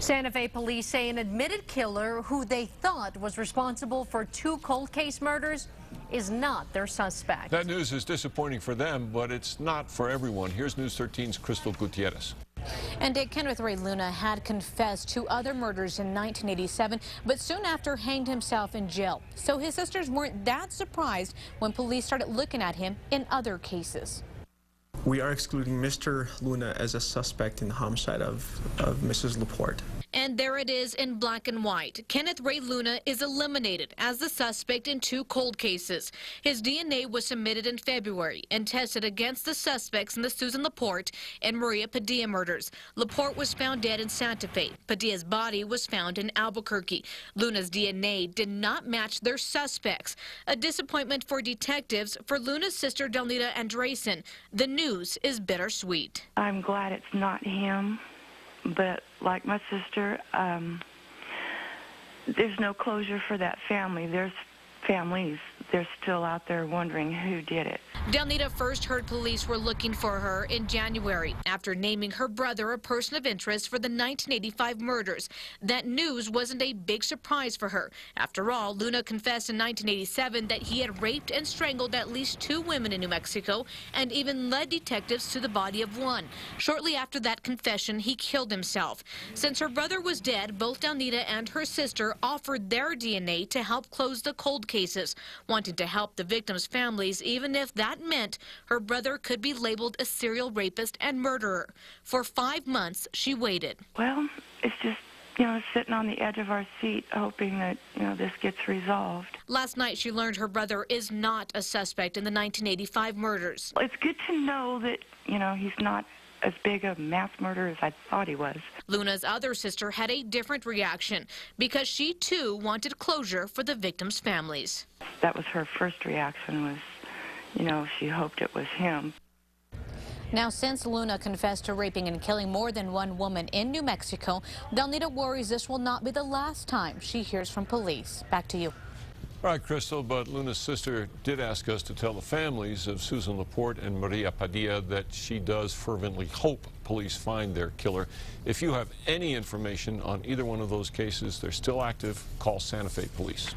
Santa Fe police say an admitted killer who they thought was responsible for 2 cold case murders is not their suspect. That news is disappointing for them, but it's not for everyone. Here's News 13's Crystal Gutierrez. And Kenneth Ray Luna had confessed to other murders in 1987, but soon after hanged himself in jail. So his sisters weren't that surprised when police started looking at him in other cases. We are excluding Mr. Luna as a suspect in the homicide of Mrs. Laporte. And there it is in black and white. Kenneth Ray Luna is eliminated as the suspect in 2 cold cases. His DNA was submitted in February and tested against the suspects in the Susan Laporte and Maria Padilla murders. Laporte was found dead in Santa Fe. Padilla's body was found in Albuquerque. Luna's DNA did not match their suspects. A disappointment for detectives. For Luna's sister, Delnita Andresen, the news is bittersweet. I'm glad it's not him. But like my sister, there's no closure for that family. There's families, they're still out there wondering who did it. Delnita first heard police were looking for her in January after naming her brother a person of interest for the 1985 murders. That news wasn't a big surprise for her. After all, Luna confessed in 1987 that he had raped and strangled at least 2 women in New Mexico and even led detectives to the body of one. Shortly after that confession, he killed himself. Since her brother was dead, both Delnita and her sister offered their DNA to help close the cold cases, wanting to help the victims' families, even if that meant her brother could be labeled a serial rapist and murderer. For 5 months, she waited. Well, it's just, sitting on the edge of our seat, hoping that, this gets resolved. Last night, she learned her brother is not a suspect in the 1985 murders. It's good to know that, he's not as big a mass murderer as I thought he was. Luna's other sister had a different reaction because she, too, wanted closure for the victims' families. That was her first reaction was, she hoped it was him. Now, since Luna confessed to raping and killing more than 1 woman in New Mexico, Delnita worries this will not be the last time she hears from police. Back to you. All right, Crystal, but Luna's sister did ask us to tell the families of Susan Laporte and Maria Padilla that she does fervently hope police find their killer. If you have any information on either one of those cases, they're still active. Call Santa Fe Police.